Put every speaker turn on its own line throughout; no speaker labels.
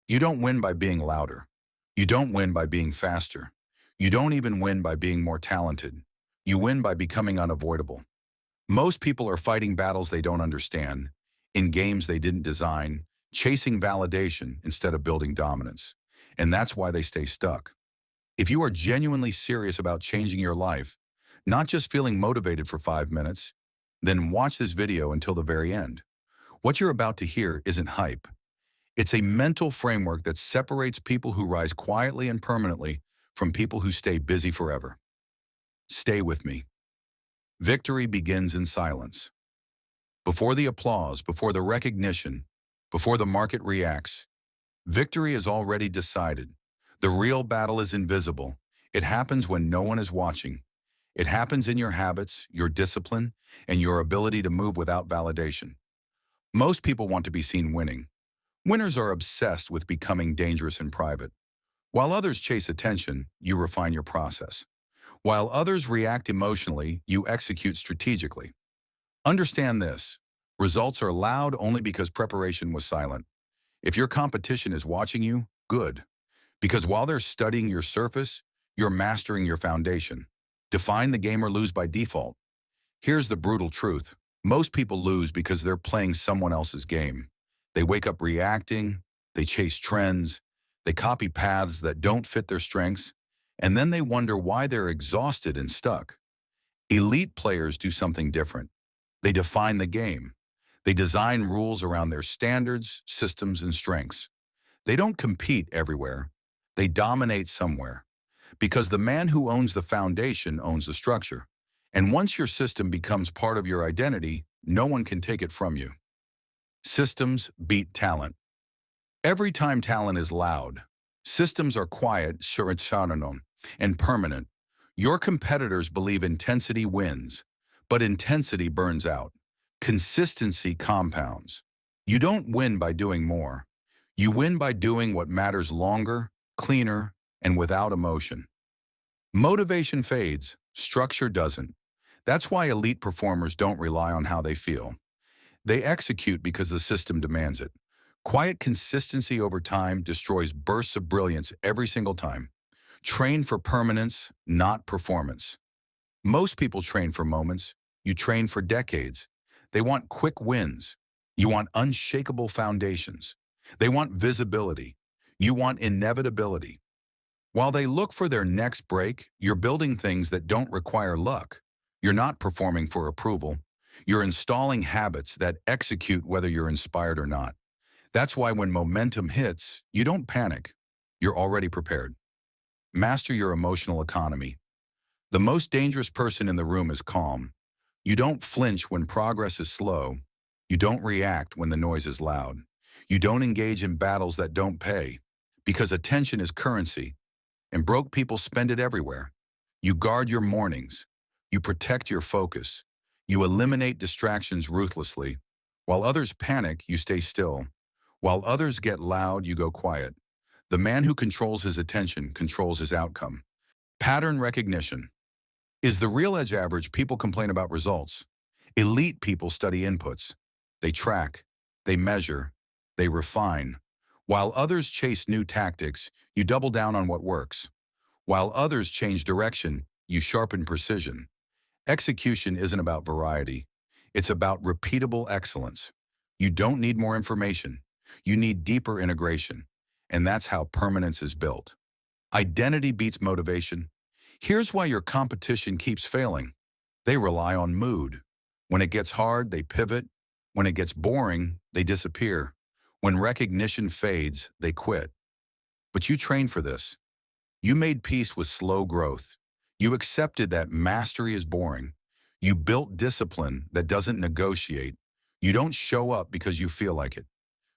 You don't win by being louder. You don't win by being faster. You don't even win by being more talented. You win by becoming unavoidable. Most people are fighting battles they don't understand, in games they didn't design, chasing validation instead of building dominance. And that's why they stay stuck. If you are genuinely serious about changing your life, not just feeling motivated for 5 minutes, then watch this video until the very end. What you're about to hear isn't hype. It's a mental framework that separates people who rise quietly and permanently from people who stay busy forever. Stay with me. Victory begins in silence. Before the applause, before the recognition, before the market reacts, victory is already decided. The real battle is invisible. It happens when no one is watching. It happens in your habits, your discipline, and your ability to move without validation. Most people want to be seen winning. Winners are obsessed with becoming dangerous in private. While others chase attention, you refine your process. While others react emotionally, you execute strategically. Understand this. Results are loud only because preparation was silent. If your competition is watching you, good. Because while they're studying your surface, you're mastering your foundation. Define the game or lose by default. Here's the brutal truth. Most people lose because they're playing someone else's game. They wake up reacting, they chase trends, they copy paths that don't fit their strengths, and then they wonder why they're exhausted and stuck. Elite players do something different. They define the game. They design rules around their standards, systems, and strengths. They don't compete everywhere. They dominate somewhere. Because the man who owns the foundation owns the structure. And once your system becomes part of your identity, no one can take it from you. Systems beat talent. Every time talent is loud, systems are quiet, and permanent. Your competitors believe intensity wins, but intensity burns out. Consistency compounds. You don't win by doing more. You win by doing what matters longer, cleaner, and without emotion. Motivation fades, structure doesn't. That's why elite performers don't rely on how they feel. They execute because the system demands it. Quiet consistency over time destroys bursts of brilliance every single time. Train for permanence, not performance. Most people train for moments. You train for decades. They want quick wins. You want unshakable foundations. They want visibility. You want inevitability. While they look for their next break, you're building things that don't require luck. You're not performing for approval. You're installing habits that execute whether you're inspired or not. That's why when momentum hits, you don't panic. You're already prepared. Master your emotional economy. The most dangerous person in the room is calm. You don't flinch when progress is slow. You don't react when the noise is loud. You don't engage in battles that don't pay, because attention is currency, and broke people spend it everywhere. You guard your mornings. You protect your focus. You eliminate distractions ruthlessly. While others panic, you stay still. While others get loud, you go quiet. The man who controls his attention controls his outcome. Pattern recognition. Is the real edge average? People complain about results. Elite people study inputs. They track. They measure. They refine. While others chase new tactics, you double down on what works. While others change direction, you sharpen precision. Execution isn't about variety. It's about repeatable excellence. You don't need more information. You need deeper integration. And that's how permanence is built. Identity beats motivation. Here's why your competition keeps failing. They rely on mood. When it gets hard, they pivot. When it gets boring, they disappear. When recognition fades, they quit. But you trained for this. You made peace with slow growth. You accepted that mastery is boring. You built discipline that doesn't negotiate. You don't show up because you feel like it.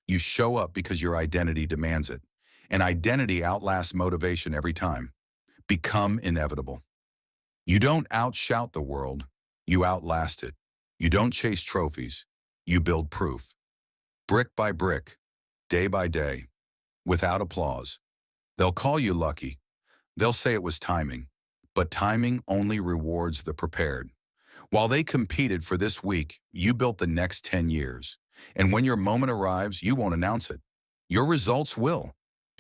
You show up because your identity demands it. And identity outlasts motivation every time. Become inevitable. You don't outshout the world. You outlast it. You don't chase trophies. You build proof. Brick by brick, day by day, without applause. They'll call you lucky. They'll say it was timing. But timing only rewards the prepared. While they competed for this week, you built the next 10 years. And when your moment arrives, you won't announce it. Your results will.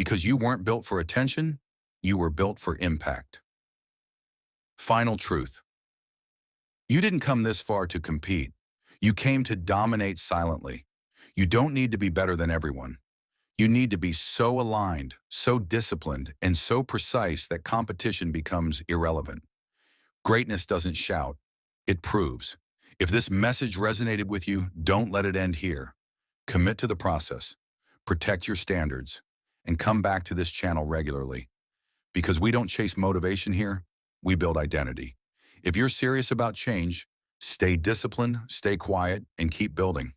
Because you weren't built for attention, you were built for impact. Final truth. You didn't come this far to compete. You came to dominate silently. You don't need to be better than everyone. You need to be so aligned, so disciplined, and so precise that competition becomes irrelevant. Greatness doesn't shout, it proves. If this message resonated with you, don't let it end here. Commit to the process, protect your standards, and come back to this channel regularly. Because we don't chase motivation here, we build identity. If you're serious about change, stay disciplined, stay quiet, and keep building.